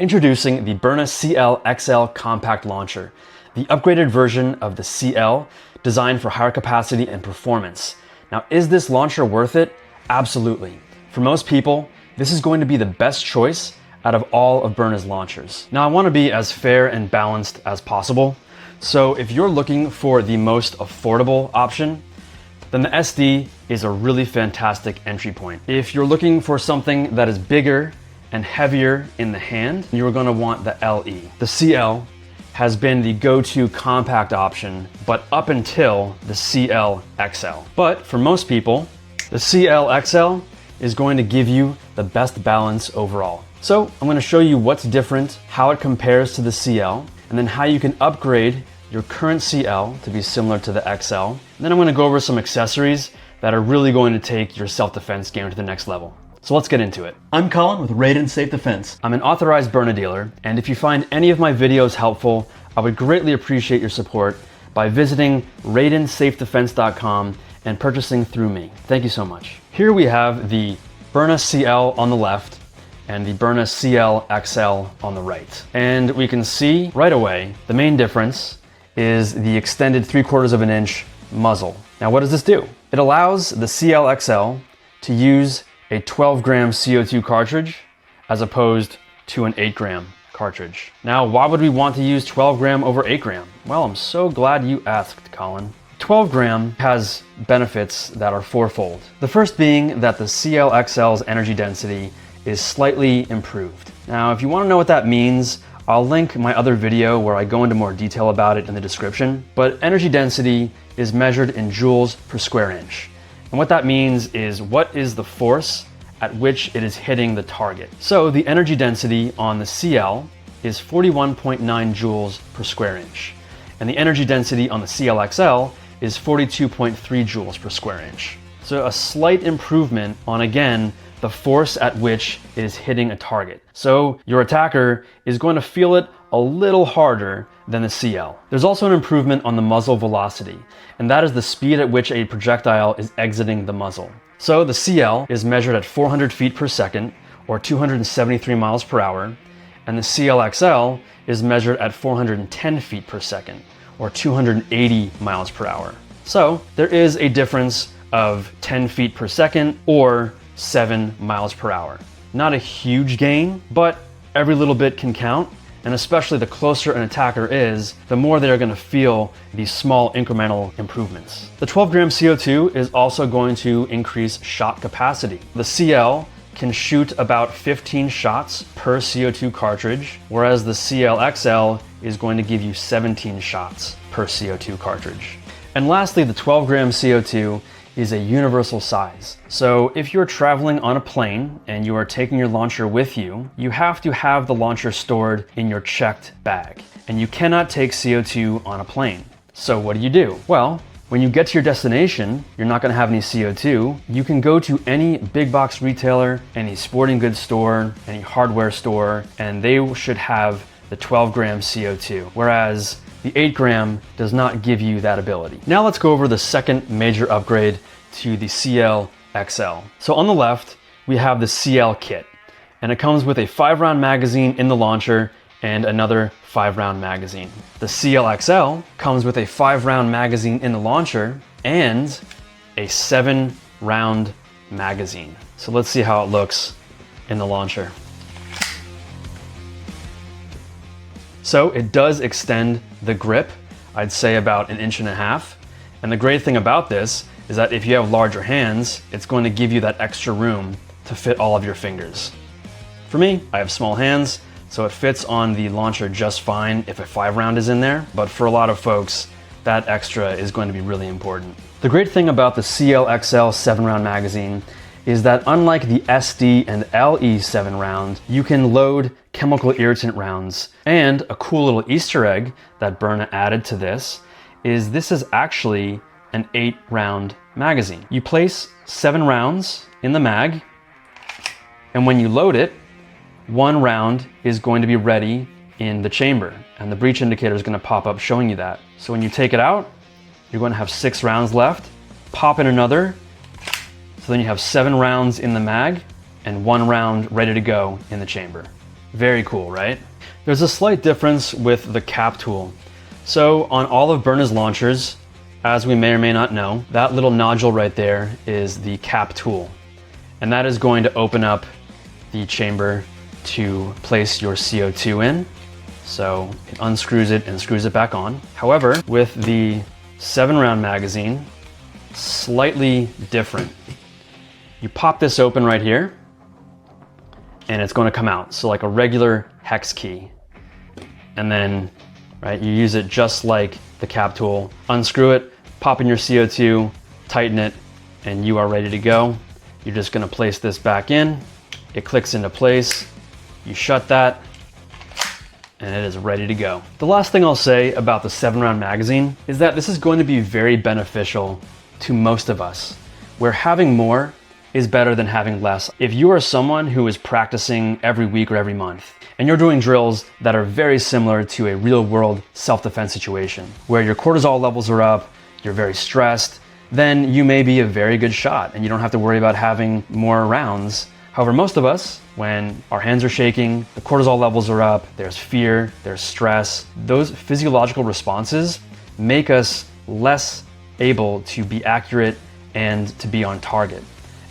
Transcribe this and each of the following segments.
Introducing the Byrna CL-XL compact launcher, the upgraded version of the CL designed for higher capacity and performance. Now, is this launcher worth it? Absolutely. For most people, this is going to be the best choice out of all of Byrna's launchers. Now, I want to be as fair and balanced as possible. So if you're looking for the most affordable option, then the SD is a really fantastic entry point. If you're looking for something that is bigger and heavier in the hand, you're going to want the LE. The CL has been the go-to compact option, but up until the CL-XL. But for most people, the CL-XL is going to give you the best balance overall. So I'm going to show you what's different, how it compares to the CL, and then how you can upgrade your current CL to be similar to the XL. And then I'm going to go over some accessories that are really going to take your self-defense game to the next level. So let's get into it. I'm Colin with Raiden Safe Defense. I'm an authorized Byrna dealer, and if you find any of my videos helpful, I would greatly appreciate your support by visiting RaidenSafeDefense.com and purchasing through me. Thank you so much. Here we have the Byrna CL on the left and the Byrna CL-XL on the right. And we can see right away the main difference is the extended 3/4 of an inch muzzle. Now, what does this do? It allows the CL-XL to use a 12-gram CO2 cartridge as opposed to an 8-gram cartridge. Now, why would we want to use 12-gram over 8-gram? Well, I'm so glad you asked, Colin. 12-gram has benefits that are fourfold. The first being that the CL-XL's energy density is slightly improved. Now, if you want to know what that means, I'll link my other video where I go into more detail about it in the description. But energy density is measured in joules per square inch. And what that means is what is the force at which it is hitting the target. So the energy density on the CL is 41.9 joules per square inch. And the energy density on the CL-XL is 42.3 joules per square inch. So a slight improvement on, again, the force at which it is hitting a target. So your attacker is going to feel it a little harder than the CL. There's also an improvement on the muzzle velocity, and that is the speed at which a projectile is exiting the muzzle. So the CL is measured at 400 feet per second, or 273 miles per hour, and the CL-XL is measured at 410 feet per second, or 280 miles per hour. So there is a difference of 10 feet per second, or 7 miles per hour. Not a huge gain, but every little bit can count, and especially the closer an attacker is, the more they're going to feel these small incremental improvements. The 12-gram CO2 is also going to increase shot capacity. The CL can shoot about 15 shots per CO2 cartridge, whereas the CL-XL is going to give you 17 shots per CO2 cartridge. And lastly, the 12-gram CO2 is a universal size. So if you're traveling on a plane and you are taking your launcher with you, you have to have the launcher stored in your checked bag. And you cannot take CO2 on a plane. So what do? Well, when you get to your destination, you're not going to have any CO2. You can go to any big box retailer, any sporting goods store, any hardware store, and they should have the 12-gram CO2. Whereas the 8-gram does not give you that ability. Now let's go over the second major upgrade to the CL-XL. So on the left, we have the CL kit, and it comes with a 5-round magazine in the launcher and another 5-round magazine. The CL-XL comes with a 5-round magazine in the launcher and a 7-round magazine. So let's see how it looks in the launcher. So it does extend the grip, I'd say about 1.5 inches. And the great thing about this is that if you have larger hands, it's going to give you that extra room to fit all of your fingers. For me, I have small hands, so it fits on the launcher just fine if a 5-round is in there. But for a lot of folks, that extra is going to be really important. The great thing about the CL-XL 7-round magazine is that unlike the SD and LE 7-round, you can load chemical irritant rounds. And a cool little Easter egg that Byrna added to this is actually an 8-round magazine. You place 7 rounds in the mag, and when you load it, 1 round is going to be ready in the chamber, and the breech indicator is going to pop up showing you that. So when you take it out, you're going to have 6 rounds left, pop in another, so then you have 7 rounds in the mag and 1 round ready to go in the chamber. Very cool, right? There's a slight difference with the cap tool. So on all of Byrna's launchers, as we may or may not know, that little nodule right there is the cap tool. And that is going to open up the chamber to place your CO2 in. So it unscrews it and screws it back on. However, with the 7-round magazine, slightly different. You pop this open right here and it's going to come out. So like a regular hex key. And then, right, you use it just like the cap tool. Unscrew it, pop in your CO2, tighten it, and you are ready to go. You're just going to place this back in. It clicks into place. You shut that, and it is ready to go. The last thing I'll say about the 7-round magazine is that this is going to be very beneficial to most of us, where having more is better than having less. If you are someone who is practicing every week or every month, and you're doing drills that are very similar to a real-world self-defense situation, where your cortisol levels are up, you're very stressed, then you may be a very good shot and you don't have to worry about having more rounds. However, most of us, when our hands are shaking, the cortisol levels are up, there's fear, there's stress, those physiological responses make us less able to be accurate and to be on target.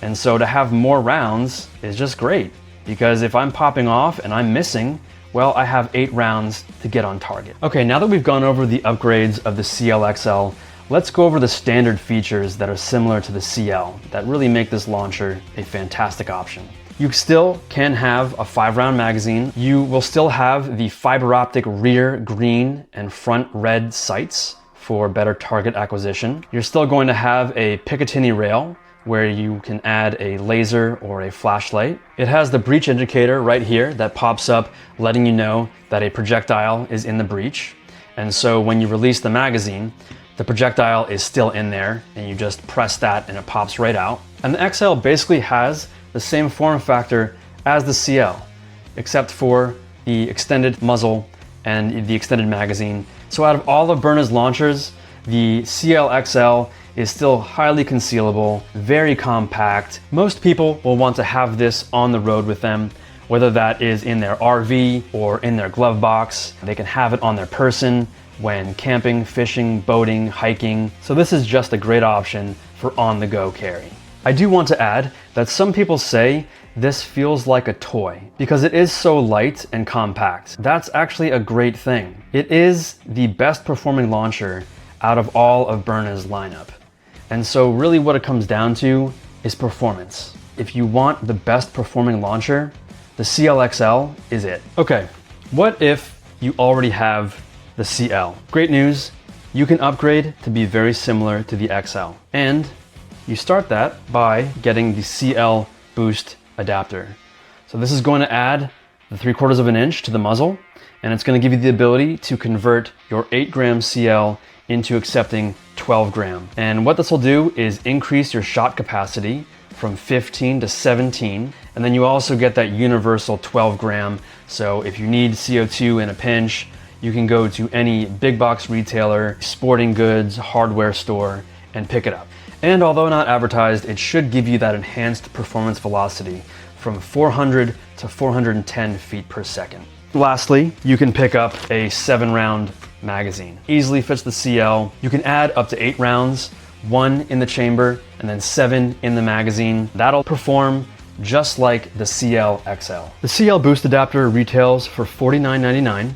And so to have more rounds is just great, because if I'm popping off and I'm missing, well, I have 8 rounds to get on target. Okay, now that we've gone over the upgrades of the CL-XL, let's go over the standard features that are similar to the CL that really make this launcher a fantastic option. You still can have a 5-round magazine. You will still have the fiber optic rear green and front red sights for better target acquisition. You're still going to have a Picatinny rail where you can add a laser or a flashlight. It has the breach indicator right here that pops up letting you know that a projectile is in the breach. And so when you release the magazine, the projectile is still in there and you just press that and it pops right out. And the XL basically has the same form factor as the CL, except for the extended muzzle and the extended magazine. So out of all of Byrna's launchers, the CL-XL is still highly concealable, very compact. Most people will want to have this on the road with them, whether that is in their RV or in their glove box. They can have it on their person when camping, fishing, boating, hiking. So this is just a great option for on-the-go carry. I do want to add that some people say this feels like a toy because it is so light and compact. That's actually a great thing. It is the best performing launcher out of all of Byrna's lineup. And so really what it comes down to is performance. If you want the best performing launcher, the CL-XL is it. Okay, what if you already have the CL? Great news, you can upgrade to be very similar to the XL. And you start that by getting the CL Boost Adaptor. So this is going to add the 3/4 of an inch to the muzzle, and it's going to give you the ability to convert your 8-gram CL into accepting 12 gram. And what this will do is increase your shot capacity from 15 to 17. And then you also get that universal 12 gram. So if you need CO2 in a pinch, you can go to any big box retailer, sporting goods, hardware store, and pick it up. And although not advertised, it should give you that enhanced performance velocity from 400 to 410 feet per second. Lastly, you can pick up a 7-round magazine. Easily fits the CL. You can add up to 8 rounds, 1 in the chamber and then 7 in the magazine. That'll perform just like the CL-XL. The CL Boost Adapter retails for $49.99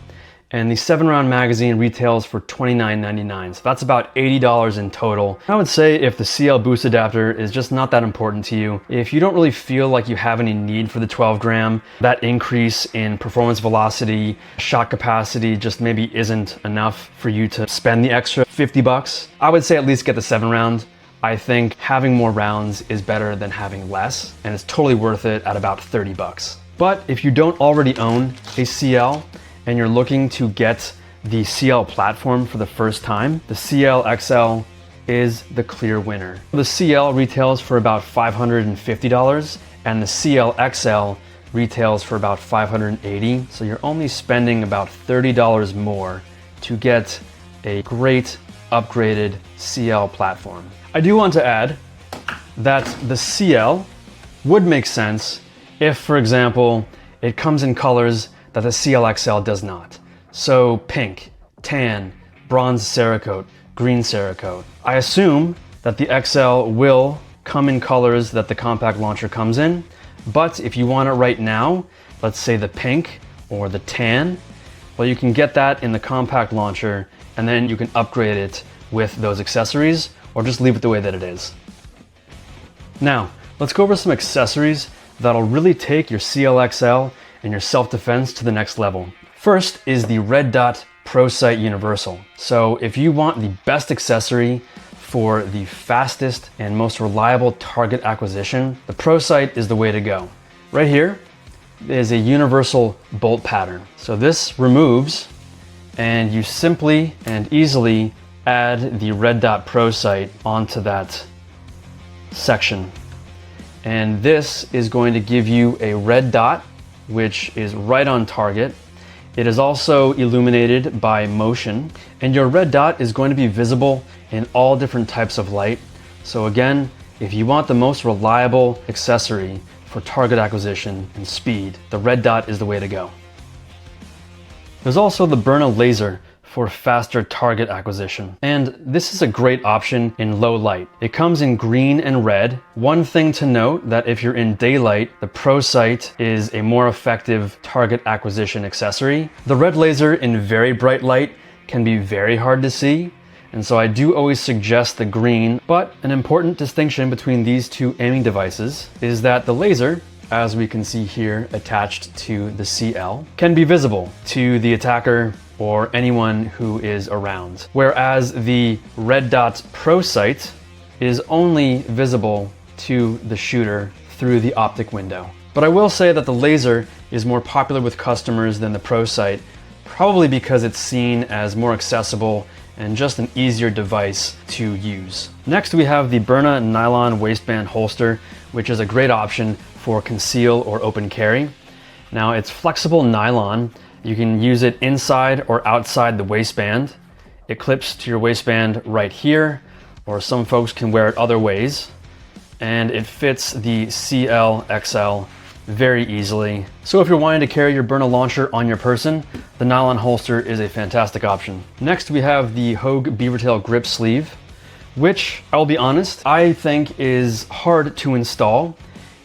and the 7-round magazine retails for $29.99. So that's about $80 in total. I would say if the CL Boost Adapter is just not that important to you, if you don't really feel like you have any need for the 12 gram, that increase in performance velocity, shot capacity just maybe isn't enough for you to spend the extra 50 bucks, I would say at least get the 7-round. I think having more rounds is better than having less, and it's totally worth it at about 30 bucks. But if you don't already own a CL, and you're looking to get the CL platform for the first time, the CL-XL is the clear winner. The CL retails for about $550 and the CL-XL retails for about $580. So you're only spending about $30 more to get a great upgraded CL platform. I do want to add that the CL would make sense if, for example, it comes in colors that the CL-XL does not. So pink, tan, bronze Cerakote, green Cerakote. I assume that the XL will come in colors that the compact launcher comes in, but if you want it right now, let's say the pink or the tan, well, you can get that in the compact launcher and then you can upgrade it with those accessories or just leave it the way that it is. Now, let's go over some accessories that'll really take your CL-XL and your self-defense to the next level. First is the Red Dot Pro Sight Universal. So if you want the best accessory for the fastest and most reliable target acquisition, the Pro Sight is the way to go. Right here is a universal bolt pattern. So this removes and you simply and easily add the Red Dot Pro Sight onto that section. And this is going to give you a red dot, which is right on target. It is also illuminated by motion, and your red dot is going to be visible in all different types of light. So again, if you want the most reliable accessory for target acquisition and speed, the red dot is the way to go. There's also the Byrna laser for faster target acquisition. And this is a great option in low light. It comes in green and red. One thing to note that if you're in daylight, the Pro Sight is a more effective target acquisition accessory. The red laser in very bright light can be very hard to see. And so I do always suggest the green, but an important distinction between these two aiming devices is that the laser, as we can see here attached to the CL, can be visible to the attacker or anyone who is around. Whereas the Red Dot Pro Sight is only visible to the shooter through the optic window. But I will say that the laser is more popular with customers than the Pro Sight, probably because it's seen as more accessible and just an easier device to use. Next, we have the Byrna nylon waistband holster, which is a great option for conceal or open carry. Now, it's flexible nylon. You can use it inside or outside the waistband. It clips to your waistband right here, or some folks can wear it other ways. And it fits the CL-XL very easily. So if you're wanting to carry your Byrna launcher on your person, the nylon holster is a fantastic option. Next, we have the Hogue Beavertail grip sleeve, which, I'll be honest, I think is hard to install.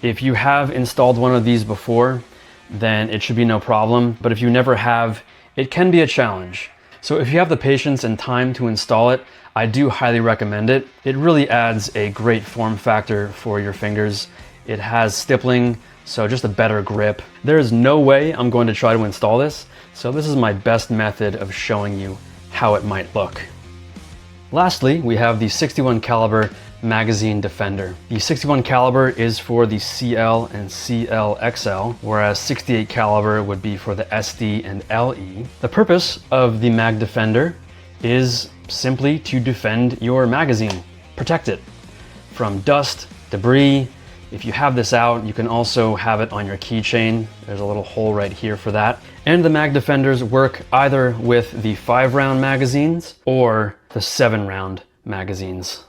If you have installed one of these before, then it should be no problem. But if you never have, it can be a challenge. So if you have the patience and time to install it, I do highly recommend it. It really adds a great form factor for your fingers. It has stippling, so just a better grip. There is no way I'm going to try to install this, so this is my best method of showing you how it might look. Lastly, we have the 61 caliber magazine defender. The 61 caliber is for the CL and CL-XL, whereas 68 caliber would be for the SD and LE. The purpose of the mag defender is simply to defend your magazine, protect it from dust, debris. If you have this out, you can also have it on your keychain. There's a little hole right here for that. And the mag defenders work either with the 5-round magazines or the 7-round magazines.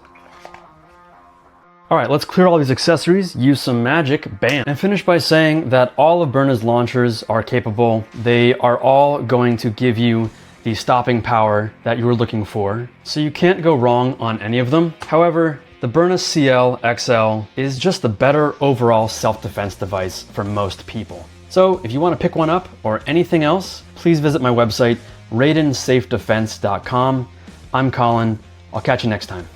All right, let's clear all these accessories, use some magic, bam, and finish by saying that all of Byrna's launchers are capable. They are all going to give you the stopping power that you were looking for, so you can't go wrong on any of them. However, the Byrna CL-XL is just the better overall self-defense device for most people. So if you want to pick one up or anything else, please visit my website, RaidenSafeDefense.com. I'm Colin. I'll catch you next time.